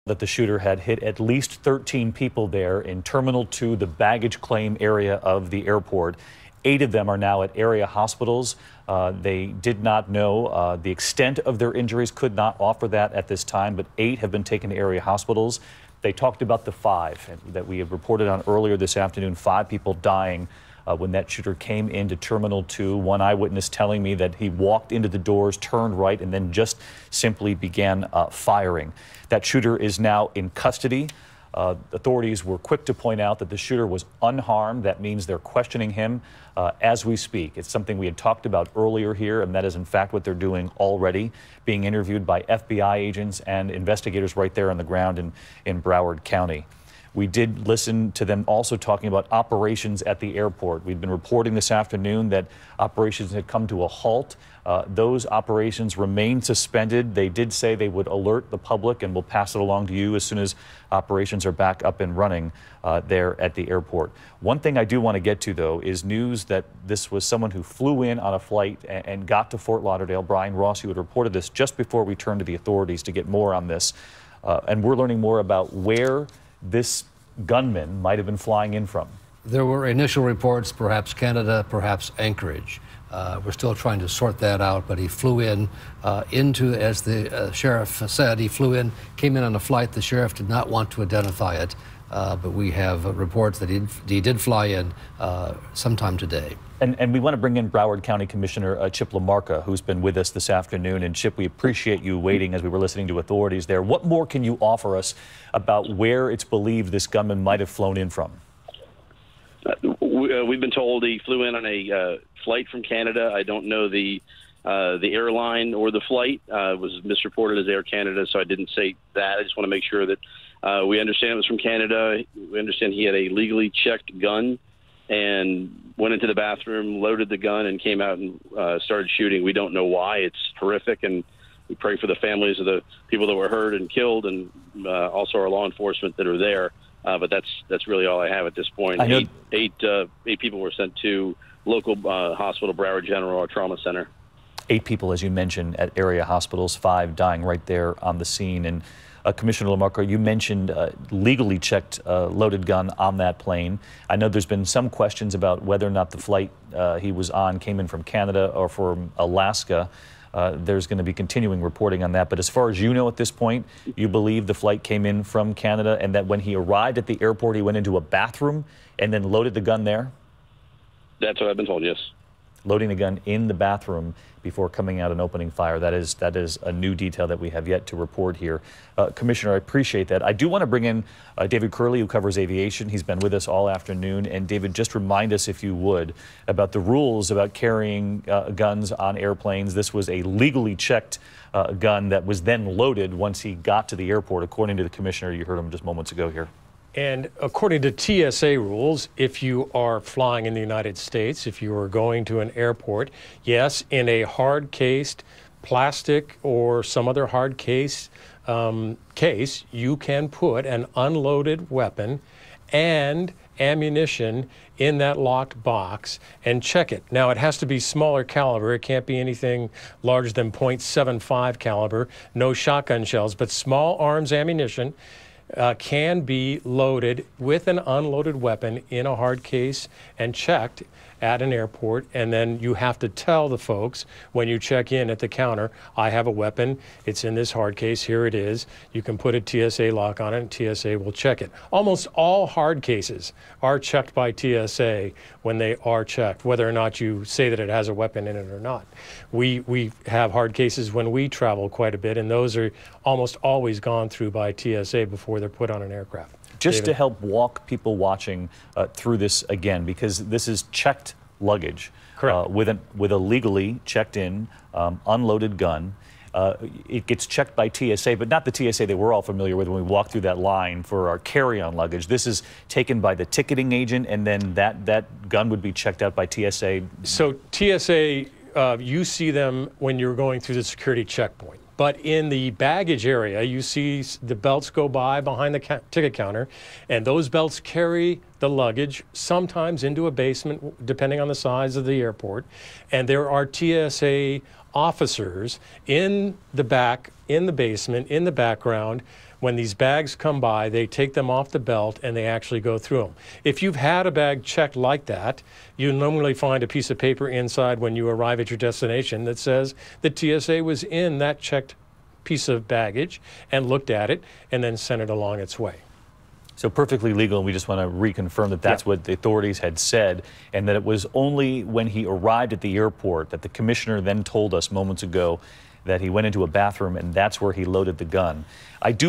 that the shooter had hit at least 13 people there in Terminal 2, the baggage claim area of the airport. 8 of them are now at area hospitals. They did not know the extent of their injuries, could not offer that at this time, but 8 have been taken to area hospitals. They talked about the 5 that we have reported on earlier this afternoon, 5 people dying when that shooter came into Terminal 2. One eyewitness telling me that he walked into the doors, turned right, and then just simply began firing. That shooter is now in custody. Authorities were quick to point out that the shooter was unharmed. That means they're questioning him as we speak. It's something we had talked about earlier here, and that is in fact what they're doing already, being interviewed by FBI agents and investigators right there on the ground in Broward County. We did listen to them also talking about operations at the airport. We've been reporting this afternoon that operations had come to a halt. Those operations remain suspended. They did say they would alert the public, and we'll pass it along to you as soon as operations are back up and running there at the airport. One thing I do want to get to, though, is news that this was someone who flew in on a flight and got to Fort Lauderdale. Brian Ross, you had reported this just before we turned to the authorities to get more on this. And we're learning more about where this gunman might have been flying in from. There were initial reports, perhaps Canada, perhaps Anchorage. We're still trying to sort that out, but he flew in as the sheriff said, he flew in, came in on a flight. The sheriff did not want to identify it, but we have reports that he did fly in sometime today. And we want to bring in Broward County Commissioner Chip LaMarca, who's been with us this afternoon. And Chip, we appreciate you waiting as we were listening to authorities there. What more can you offer us about where it's believed this gunman might have flown in from? We've been told he flew in on a flight from Canada. I don't know the airline or the flight. It was misreported as Air Canada, so I didn't say that. I just want to make sure that we understand it was from Canada. We understand he had a legally checked gun and went into the bathroom, loaded the gun, and came out and started shooting. We don't know why. It's horrific, and we pray for the families of the people that were hurt and killed, and also our law enforcement that are there. But that's really all I have at this point. Eight people were sent to local hospital, Broward General, our trauma center. 8 people, as you mentioned, at area hospitals, 5 dying right there on the scene. And Commissioner LaMarca, you mentioned legally checked loaded gun on that plane. I know there's been some questions about whether or not the flight he was on came in from Canada or from Alaska. There's going to be continuing reporting on that. But as far as you know at this point, you believe the flight came in from Canada and that when he arrived at the airport, he went into a bathroom and then loaded the gun there? That's what I've been told, yes. Loading the gun in the bathroom before coming out and opening fire. That is a new detail that we have yet to report here. Commissioner, I appreciate that. I do want to bring in David Curley, who covers aviation. He's been with us all afternoon. And David, just remind us, if you would, about the rules about carrying guns on airplanes. This was a legally checked gun that was then loaded once he got to the airport, according to the commissioner. You heard him just moments ago here. And according to TSA rules, if you are flying in the United States, if you are going to an airport, yes, in a hard-cased plastic or some other hard case, you can put an unloaded weapon and ammunition in that locked box and check it. Now, it has to be smaller caliber. It can't be anything larger than .75 caliber, no shotgun shells, but small arms ammunition can be loaded with an unloaded weapon in a hard case and checked at an airport, and then you have to tell the folks when you check in at the counter, I have a weapon, it's in this hard case, here it is. You can put a TSA lock on it and TSA will check it. Almost all hard cases are checked by TSA when they are checked, whether or not you say that it has a weapon in it or not. We have hard cases when we travel quite a bit, and those are almost always gone through by TSA before they're put on an aircraft. Just to help walk people watching through this again, because this is checked luggage. Correct. With a legally checked in unloaded gun. It gets checked by TSA, but not the TSA that we're all familiar with when we walk through that line for our carry-on luggage. This is taken by the ticketing agent, and then that gun would be checked out by TSA. So TSA, you see them when you're going through the security checkpoint. But in the baggage area, you see the belts go by behind the ticket counter, and those belts carry the luggage, sometimes into a basement, depending on the size of the airport. And there are TSA officers in the back, in the basement, in the background, When these bags come by, they take them off the belt and they actually go through them. If you've had a bag checked like that, you normally find a piece of paper inside when you arrive at your destination that says the TSA was in that checked piece of baggage and looked at it and then sent it along its way. So perfectly legal, and we just want to reconfirm that that's what the authorities had said, and that it was only when he arrived at the airport that the commissioner then told us moments ago that he went into a bathroom and that's where he loaded the gun. I do